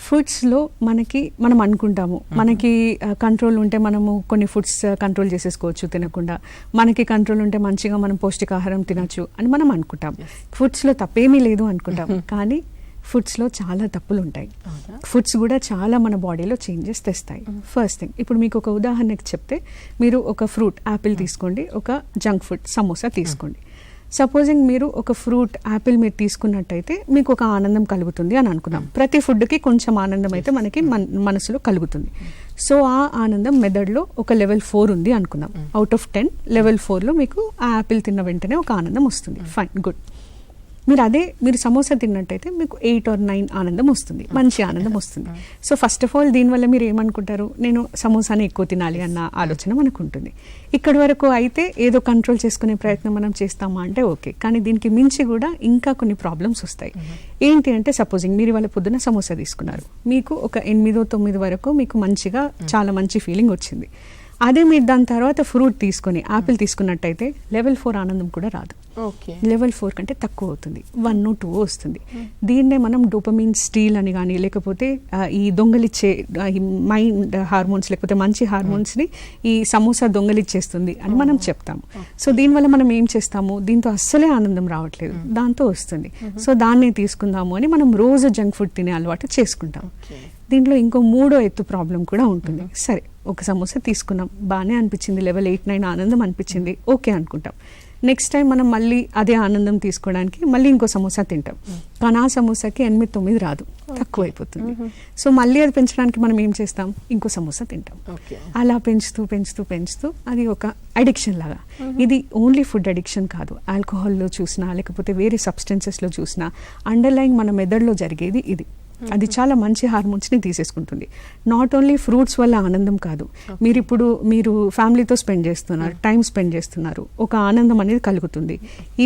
ఫుడ్స్లో మనం అనుకుంటాము మనకి కంట్రోల్ ఉంటే మనము కొన్ని ఫుడ్స్ కంట్రోల్ చేసేసుకోవచ్చు తినకుండా, మనకి కంట్రోల్ ఉంటే మంచిగా మనం పౌష్టికాహారం తినచ్చు అని మనం అనుకుంటాం. ఫుడ్స్లో తప్పేమీ లేదు అనుకుంటాం, కానీ ఫుడ్స్లో చాలా తప్పులు ఉంటాయి. ఫుడ్స్ కూడా చాలా మన బాడీలో చేంజెస్ తెస్తాయి. ఫస్ట్ థింగ్, ఇప్పుడు మీకు ఒక ఉదాహరణకి చెప్తే, మీరు ఒక ఫ్రూట్ యాపిల్ తీసుకోండి, ఒక జంక్ ఫుడ్ సమోసా తీసుకోండి. సపోజింగ్ మీరు ఒక ఫ్రూట్ యాపిల్ మీరు తీసుకున్నట్టయితే మీకు ఒక ఆనందం కలుగుతుంది అని అనుకున్నాం. ప్రతి ఫుడ్కి కొంచెం ఆనందం అయితే మనకి మనసులో కలుగుతుంది. సో ఆ ఆనందం మెదడులో ఒక లెవెల్ 4 ఉంది అనుకుందాం. అవుట్ ఆఫ్ 10 లెవెల్ 4లో మీకు ఆ యాపిల్ తిన్న వెంటనే ఒక ఆనందం వస్తుంది. Fine, good. మీరు సమోసా తిన్నట్టయితే మీకు 8 or 9 ఆనందం వస్తుంది, మంచి ఆనందం వస్తుంది. సో ఫస్ట్ ఆఫ్ ఆల్ దీనివల్ల మీరు ఏమనుకుంటారు, నేను సమోసాని ఎక్కువ తినాలి అన్న ఆలోచన మనకు ఉంటుంది. ఇక్కడి వరకు అయితే ఏదో కంట్రోల్ చేసుకునే ప్రయత్నం మనం చేస్తామా అంటే ఓకే, కానీ దీనికి మించి కూడా ఇంకా కొన్ని ప్రాబ్లమ్స్ వస్తాయి. ఏంటి అంటే, సపోజింగ్ మీరు ఇవాళ పొద్దున సమోసా తీసుకున్నారు, మీకు ఒక 8-9 వరకు మీకు మంచిగా చాలా మంచి ఫీలింగ్ వచ్చింది. అదే మీరు దాని తర్వాత ఫ్రూట్ తీసుకొని యాపిల్ తీసుకున్నట్టయితే లెవెల్ 4 ఆనందం కూడా రాదు. లెవెల్ 4 కంటే తక్కువ అవుతుంది, 1 or 2 వస్తుంది. దీన్నే మనం డోపమిన్ స్టీల్ అని కానీ, లేకపోతే ఈ దొంగలిచ్చే మైండ్ హార్మోన్స్, లేకపోతే మంచి హార్మోన్స్ని ఈ సమోసా దొంగలిచ్చేస్తుంది అని మనం చెప్తాము. సో దీనివల్ల మనం ఏం చేస్తాము, దీంతో అస్సలే ఆనందం రావట్లేదు, దాంతో వస్తుంది. సో దాన్నే తీసుకుందాము అని మనం రోజు జంక్ ఫుడ్ తినే అలవాటు చేసుకుంటాం. దీంట్లో ఇంకో 3వ ఎత్తు ప్రాబ్లం కూడా ఉంటుంది. సరే, ఒక సమోసా తీసుకున్నాం, బాగానే అనిపించింది, లెవెల్ 8-9 ఆనందం అనిపించింది, ఓకే అనుకుంటాం. నెక్స్ట్ టైం మనం మళ్ళీ అదే ఆనందం తీసుకోవడానికి మళ్ళీ ఇంకో సమోసా తింటాం, కానీ ఆ సమోసాకి 8-9 రాదు, తక్కువ అయిపోతుంది. సో మళ్ళీ అది పెంచడానికి మనం ఏం చేస్తాం, ఇంకో సమోసా తింటాం. అలా పెంచుతూ అది ఒక అడిక్షన్ లాగా. ఇది ఓన్లీ ఫుడ్ అడిక్షన్ కాదు, ఆల్కహాల్లో చూసినా లేకపోతే వేరే సబ్స్టెన్సెస్లో చూసినా అండర్లైన్ మన మెదడులో జరిగేది ఇది. అది చాలా మంచి హార్మోన్స్ని తీసేసుకుంటుంది. నాట్ ఓన్లీ ఫ్రూట్స్ వల్ల ఆనందం కాదు, మీరు ఫ్యామిలీతో స్పెండ్ చేస్తున్నారు, టైం స్పెండ్ చేస్తున్నారు, ఒక ఆనందం అనేది కలుగుతుంది.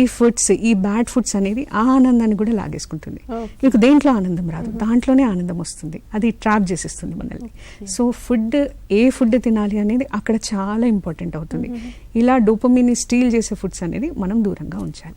ఈ ఫుడ్స్, ఈ బ్యాడ్ ఫుడ్స్ అనేది ఆ ఆనందాన్ని కూడా లాగేసుకుంటుంది. మీకు దేంట్లో ఆనందం రాదు, దాంట్లోనే ఆనందం వస్తుంది, అది ట్రాప్ చేసేస్తుంది మనల్ని. సో ఏ ఫుడ్ తినాలి అనేది అక్కడ చాలా ఇంపార్టెంట్ అవుతుంది. ఇలా డోపమిన్ని స్టీల్ చేసే ఫుడ్స్ అనేది మనం దూరంగా ఉంచాలి.